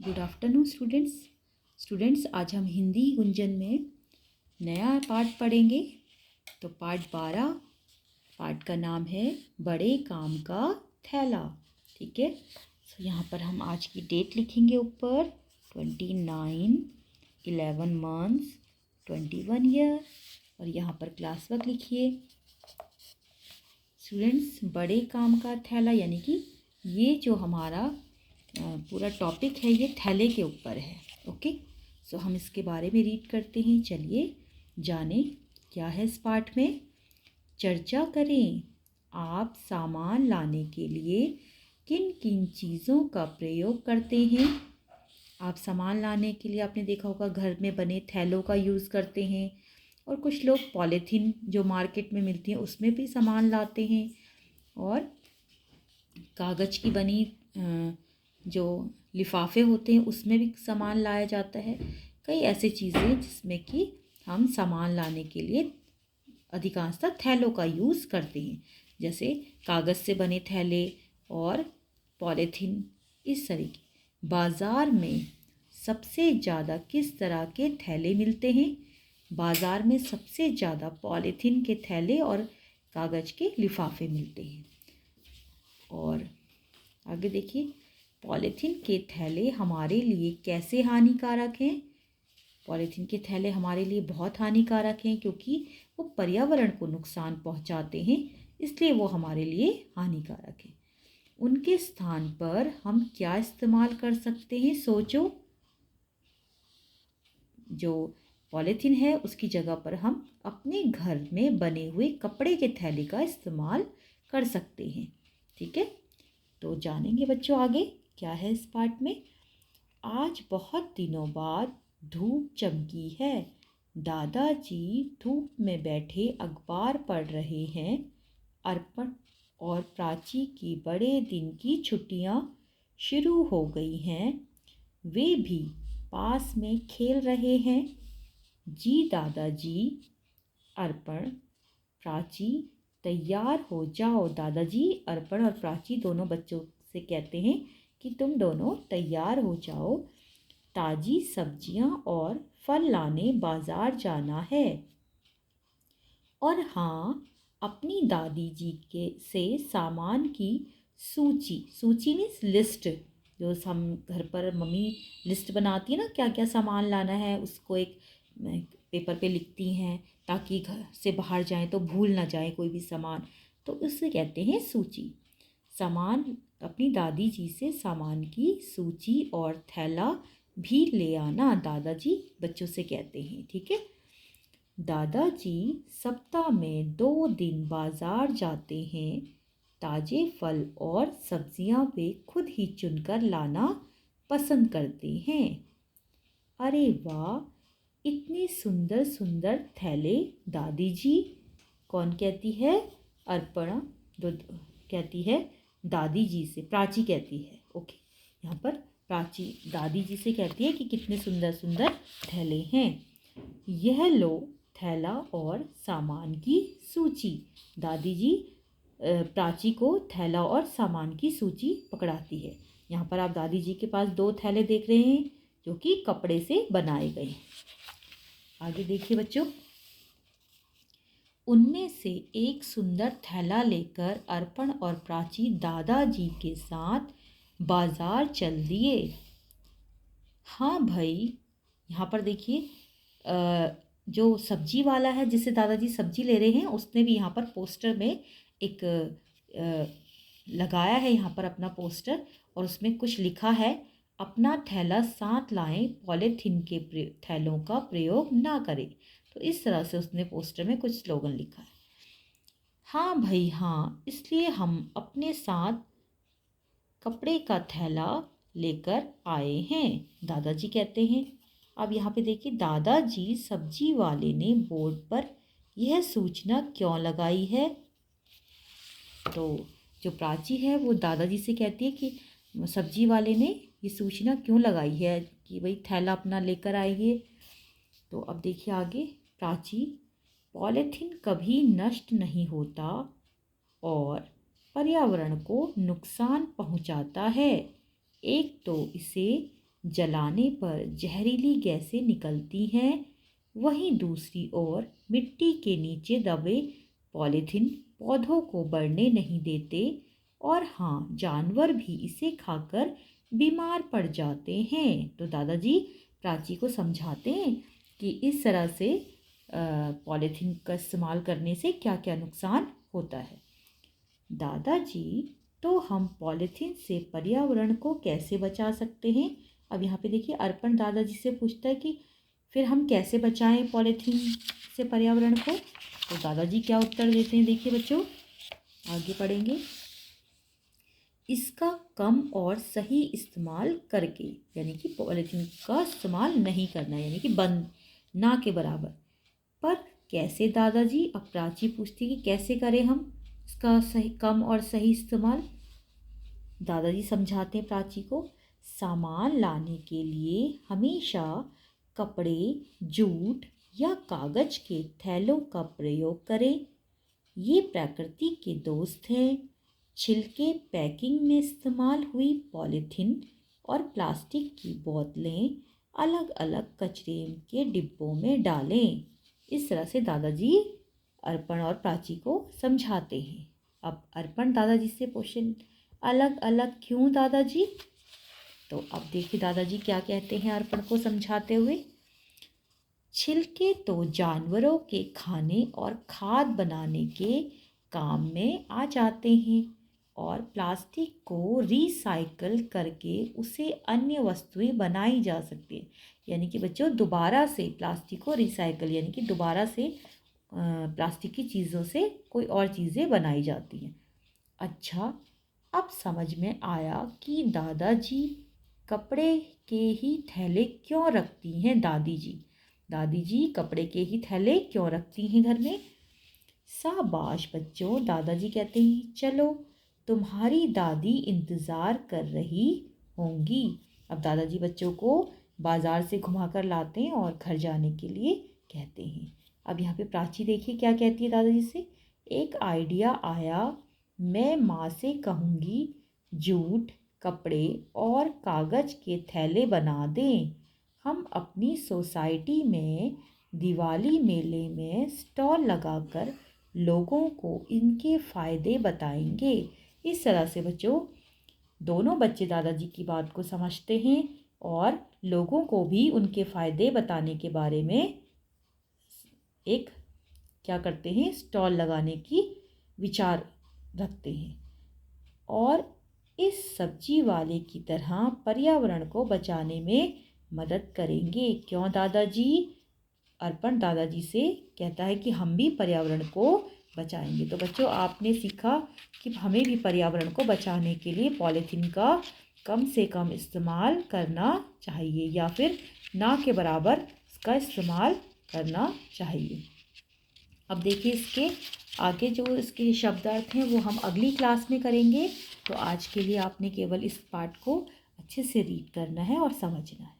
Good afternoon students आज हम हिंदी गुंजन में नया पाठ पढ़ेंगे। तो पाठ 12 पाठ का नाम है बड़े काम का थैला। ठीक है, तो यहाँ पर हम आज की डेट लिखेंगे ऊपर 29 11 मंथ्स 21 ईयर और यहाँ पर क्लास वर्क लिखिए। स्टूडेंट्स, बड़े काम का थैला यानी कि ये जो हमारा पूरा टॉपिक है ये थैले के ऊपर है। ओके, सो हम इसके बारे में रीड करते हैं। चलिए जाने क्या है इस पाठ में। चर्चा करें, आप सामान लाने के लिए किन किन चीज़ों का प्रयोग करते हैं। आप सामान लाने के लिए आपने देखा होगा घर में बने थैलों का यूज़ करते हैं और कुछ लोग पॉलीथीन जो मार्केट में मिलती हैं उसमें भी सामान लाते हैं और कागज़ की बनी जो लिफाफे होते हैं उसमें भी सामान लाया जाता है। कई ऐसी चीज़ें जिसमें कि हम सामान लाने के लिए अधिकांशतः थैलों का यूज़ करते हैं, जैसे कागज़ से बने थैले और पॉलीथीन इस तरीके। बाज़ार में सबसे ज़्यादा किस तरह के थैले मिलते हैं। बाज़ार में सबसे ज़्यादा पॉलीथीन के थैले और कागज़ के लिफाफे मिलते हैं। और आगे देखिए, पॉलीथीन के थैले हमारे लिए कैसे हानिकारक हैं। पॉलीथीन के थैले हमारे लिए बहुत हानिकारक हैं क्योंकि वो पर्यावरण को नुकसान पहुंचाते हैं, इसलिए वो हमारे लिए हानिकारक हैं। उनके स्थान पर हम क्या इस्तेमाल कर सकते हैं, सोचो। जो पॉलीथीन है उसकी जगह पर हम अपने घर में बने हुए कपड़े के थैले का इस्तेमाल कर सकते हैं। ठीक है, तो जानेंगे बच्चों आगे क्या है इस पाठ में। आज बहुत दिनों बाद धूप चमकी है। दादाजी धूप में बैठे अखबार पढ़ रहे हैं। अर्पण और प्राची की बड़े दिन की छुट्टियां शुरू हो गई हैं। वे भी पास में खेल रहे हैं। जी दादाजी, अर्पण, प्राची, तैयार हो जाओ। दादाजी अर्पण और प्राची दोनों बच्चों से कहते हैं कि तुम दोनों तैयार हो जाओ, ताज़ी सब्जियां और फल लाने बाज़ार जाना है। और हाँ, अपनी दादी जी के से सामान की सूची मीन्स लिस्ट, जो हम घर पर मम्मी लिस्ट बनाती है ना, क्या क्या सामान लाना है उसको एक पेपर पे लिखती हैं ताकि घर से बाहर जाएं तो भूल ना जाए कोई भी सामान, तो उससे कहते हैं सूची। सामान, अपनी दादी जी से सामान की सूची और थैला भी ले आना, दादाजी बच्चों से कहते हैं। ठीक है, दादाजी सप्ताह में 2 दिन बाजार जाते हैं। ताजे फल और सब्जियां वे खुद ही चुनकर लाना पसंद करते हैं। अरे वाह, इतने सुंदर सुंदर थैले। दादी जी, कौन कहती है? अर्पणा कहती है दादी जी से, प्राची कहती है। ओके, यहाँ पर प्राची दादी जी से कहती है कि कितने सुंदर सुंदर थैले हैं। यह लो थैला और सामान की सूची। दादी जी प्राची को थैला और सामान की सूची पकड़ाती है। यहाँ पर आप दादी जी के पास 2 थैले देख रहे हैं जो कि कपड़े से बनाए गए हैं। आगे देखिए बच्चों, उनमें से एक सुंदर थैला लेकर अर्पण और प्राची दादाजी के साथ बाजार चल दिए। हाँ भाई, यहाँ पर देखिए जो सब्जी वाला है जिससे दादाजी सब्जी ले रहे हैं उसने भी यहाँ पर पोस्टर में एक लगाया है यहाँ पर अपना पोस्टर, और उसमें कुछ लिखा है, अपना थैला साथ लाएं, पॉलीथीन के थैलों का प्रयोग ना करें। तो इस तरह से उसने पोस्टर में कुछ स्लोगन लिखा है। हाँ भाई हाँ, इसलिए हम अपने साथ कपड़े का थैला लेकर आए हैं, दादाजी कहते हैं। अब यहाँ पे देखिए, दादाजी सब्जी वाले ने बोर्ड पर यह सूचना क्यों लगाई है। तो जो प्राची है वो दादाजी से कहती है कि सब्जी वाले ने ये सूचना क्यों लगाई है कि भाई थैला अपना लेकर आइए। तो अब देखिए आगे, प्राची, पॉलीथीन कभी नष्ट नहीं होता और पर्यावरण को नुकसान पहुंचाता है। एक तो इसे जलाने पर जहरीली गैसें निकलती हैं, वहीं दूसरी ओर मिट्टी के नीचे दबे पॉलीथीन पौधों को बढ़ने नहीं देते और हाँ, जानवर भी इसे खाकर बीमार पड़ जाते हैं। तो दादाजी प्राची को समझाते हैं कि इस तरह से पॉलीथीन का इस्तेमाल करने से क्या क्या नुकसान होता है। दादाजी, तो हम पॉलीथीन से पर्यावरण को कैसे बचा सकते हैं? अब यहाँ पे देखिए अर्पण दादाजी से पूछता है कि फिर हम कैसे बचाएं पॉलीथीन से पर्यावरण को। तो दादाजी क्या उत्तर देते हैं, देखिए बच्चों, आगे पढ़ेंगे। इसका कम और सही इस्तेमाल करके, यानी कि पॉलीथीन का इस्तेमाल नहीं करना, यानी कि बंद, ना के बराबर। पर कैसे दादाजी? अब प्राची पूछती कि कैसे करें हम इसका सही, कम और सही इस्तेमाल। दादाजी समझाते हैं प्राची को, सामान लाने के लिए हमेशा कपड़े, जूट या कागज के थैलों का प्रयोग करें। ये प्रकृति के दोस्त हैं। छिलके पैकिंग में इस्तेमाल हुई पॉलीथीन और प्लास्टिक की बोतलें अलग अलग कचरे के डिब्बों में डालें। इस तरह से दादाजी अर्पण और प्राची को समझाते हैं। अब अर्पण दादाजी से क्वेश्चन, अलग अलग क्यों दादाजी? तो अब देखिए दादाजी क्या कहते हैं अर्पण को समझाते हुए। छिलके तो जानवरों के खाने और खाद बनाने के काम में आ जाते हैं और प्लास्टिक को रिसाइकल करके उसे अन्य वस्तुएं बनाई जा सकती है। यानी कि बच्चों, दोबारा से प्लास्टिक को रिसाइकल, यानी कि दोबारा से प्लास्टिक की चीज़ों से कोई और चीज़ें बनाई जाती हैं। अच्छा, अब समझ में आया कि दादाजी कपड़े के ही थैले क्यों रखती हैं। दादी जी कपड़े के ही थैले क्यों रखती हैं घर में। शाबाश बच्चों, दादाजी कहते हैं चलो तुम्हारी दादी इंतज़ार कर रही होंगी। अब दादाजी बच्चों को बाज़ार से घुमाकर लाते हैं और घर जाने के लिए कहते हैं। अब यहाँ पे प्राची देखिए क्या कहती है दादाजी से। एक आइडिया आया, मैं माँ से कहूँगी जूट, कपड़े और कागज़ के थैले बना दें। हम अपनी सोसाइटी में दिवाली मेले में स्टॉल लगाकर लोगों को इनके फ़ायदे बताएंगे। इस तरह से बच्चों, दोनों बच्चे दादाजी की बात को समझते हैं और लोगों को भी उनके फ़ायदे बताने के बारे में एक क्या करते हैं, स्टॉल लगाने की विचार रखते हैं और इस सब्जी वाले की तरह पर्यावरण को बचाने में मदद करेंगे। क्यों दादाजी? अर्पण दादाजी से कहता है कि हम भी पर्यावरण को बचाएंगे। तो बच्चों, आपने सीखा कि हमें भी पर्यावरण को बचाने के लिए पॉलीथीन का कम से कम इस्तेमाल करना चाहिए या फिर ना के बराबर इसका इस्तेमाल करना चाहिए। अब देखिए इसके आगे जो इसके शब्दार्थ हैं वो हम अगली क्लास में करेंगे। तो आज के लिए आपने केवल इस पार्ट को अच्छे से रीड करना है और समझना है।